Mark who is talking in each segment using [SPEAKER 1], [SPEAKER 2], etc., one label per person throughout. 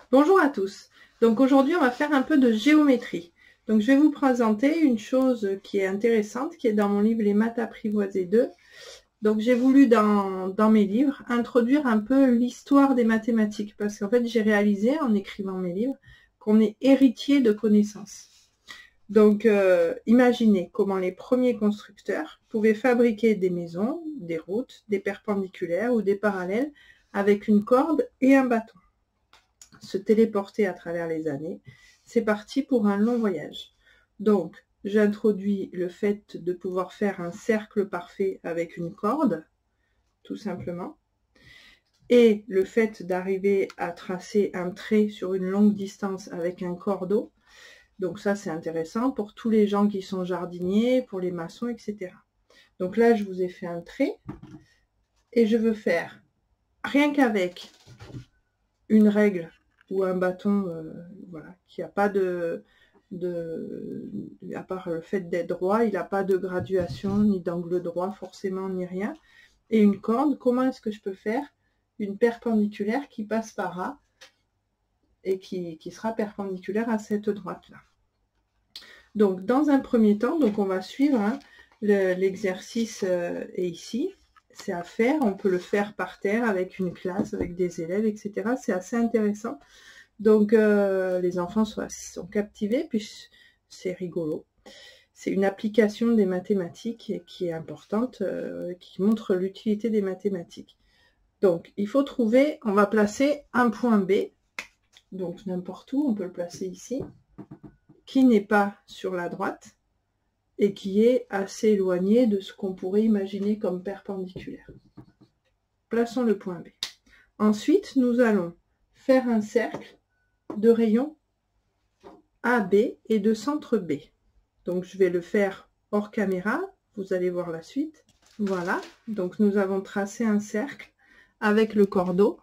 [SPEAKER 1] Bonjour à tous. Donc aujourd'hui on va faire un peu de géométrie. Donc je vais vous présenter une chose qui est intéressante, qui est dans mon livre Les maths apprivoisées 2. Donc j'ai voulu dans mes livres introduire un peu l'histoire des mathématiques, parce qu'en fait j'ai réalisé en écrivant mes livres qu'on est héritier de connaissances. Donc imaginez comment les premiers constructeurs pouvaient fabriquer des maisons, des routes, des perpendiculaires ou des parallèles avec une corde et un bâton. Se téléporter à travers les années, c'est parti pour un long voyage. Donc, j'introduis le fait de pouvoir faire un cercle parfait avec une corde, tout simplement, et le fait d'arriver à tracer un trait sur une longue distance avec un cordeau. Donc ça, c'est intéressant pour tous les gens qui sont jardiniers, pour les maçons, etc. Donc là, je vous ai fait un trait, et je veux faire, rien qu'avec une règle ou un bâton, voilà, qui n'a pas à part le fait d'être droit, il n'a pas de graduation, ni d'angle droit forcément, ni rien. Et une corde, comment est-ce que je peux faire une perpendiculaire qui passe par là et qui sera perpendiculaire à cette droite-là. Donc, dans un premier temps, donc on va suivre, hein, l'exercice est ici. C'est à faire, on peut le faire par terre avec une classe, avec des élèves, etc. C'est assez intéressant. Donc les enfants sont captivés, puis c'est rigolo. C'est une application des mathématiques qui est importante, qui montre l'utilité des mathématiques. Donc il faut trouver, on va placer un point B, donc n'importe où, on peut le placer ici, qui n'est pas sur la droite, et qui est assez éloigné de ce qu'on pourrait imaginer comme perpendiculaire. Plaçons le point B. Ensuite, nous allons faire un cercle de rayon AB et de centre B. Donc je vais le faire hors caméra, vous allez voir la suite. Voilà, donc nous avons tracé un cercle avec le cordeau.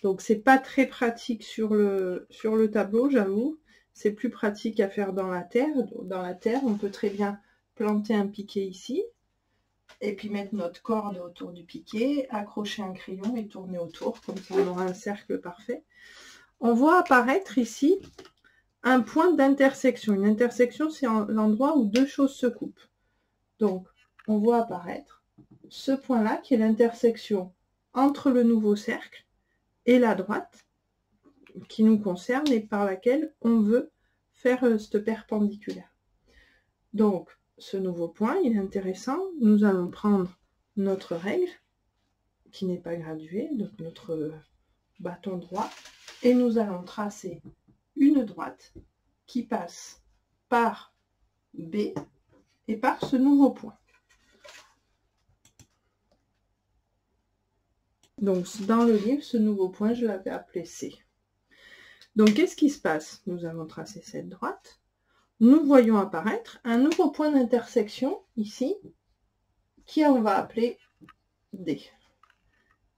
[SPEAKER 1] Donc c'est pas très pratique sur le tableau, j'avoue. C'est plus pratique à faire dans la terre. Dans la terre, on peut très bien planter un piquet ici, et puis mettre notre corde autour du piquet, accrocher un crayon et tourner autour, comme ça on aura un cercle parfait. On voit apparaître ici un point d'intersection. Une intersection, c'est l'endroit où deux choses se coupent. Donc, on voit apparaître ce point-là qui est l'intersection entre le nouveau cercle et la droite qui nous concerne et par laquelle on veut faire cette perpendiculaire. Donc, ce nouveau point, il est intéressant. Nous allons prendre notre règle qui n'est pas graduée, donc notre bâton droit, et nous allons tracer une droite qui passe par B et par ce nouveau point. Donc dans le livre, ce nouveau point, je l'avais appelé C. Donc qu'est-ce qui se passe? Nous avons tracé cette droite. Nous voyons apparaître un nouveau point d'intersection ici, qui on va appeler D.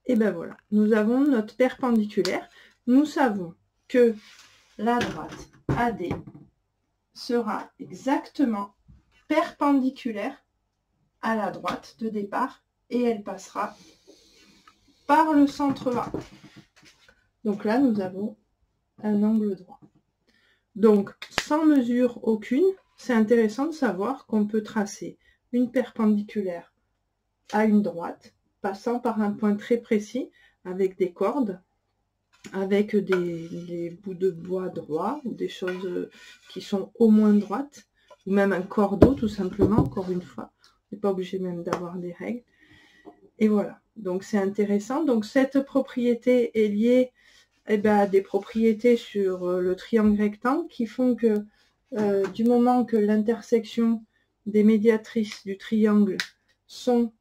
[SPEAKER 1] Et ben voilà, nous avons notre perpendiculaire. Nous savons que la droite AD sera exactement perpendiculaire à la droite de départ et elle passera par le centre A. Donc là, nous avons un angle droit. Donc, sans mesure aucune, c'est intéressant de savoir qu'on peut tracer une perpendiculaire à une droite, passant par un point très précis, avec des cordes, avec des bouts de bois droits, ou des choses qui sont au moins droites, ou même un cordeau, tout simplement, encore une fois. On n'est pas obligé même d'avoir des règles. Et voilà, donc c'est intéressant. Donc cette propriété est liée à des propriétés sur le triangle rectangle qui font que du moment que l'intersection des médiatrices du triangle sont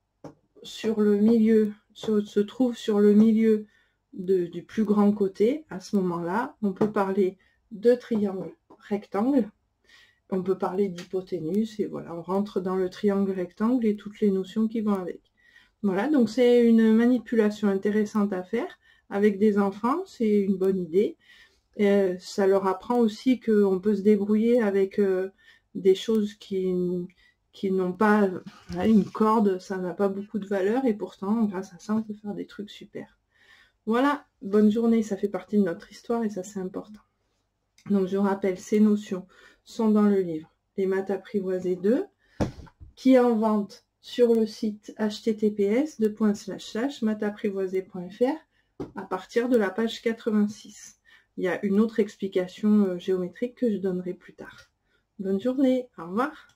[SPEAKER 1] sur le milieu, se trouve sur le milieu du plus grand côté, à ce moment-là, on peut parler de triangle rectangle, on peut parler d'hypoténuse, et voilà, on rentre dans le triangle rectangle et toutes les notions qui vont avec. Voilà, donc c'est une manipulation intéressante à faire avec des enfants, c'est une bonne idée. Et ça leur apprend aussi qu'on peut se débrouiller avec des choses qui n'ont pas une corde, ça n'a pas beaucoup de valeur, et pourtant, grâce à ça, on peut faire des trucs super. Voilà, bonne journée, ça fait partie de notre histoire et ça c'est important. Donc je rappelle, ces notions sont dans le livre Les maths apprivoisées 2, qui est en vente sur le site https://mathsapprivoisées.fr à partir de la page 86. Il y a une autre explication géométrique que je donnerai plus tard. Bonne journée, au revoir.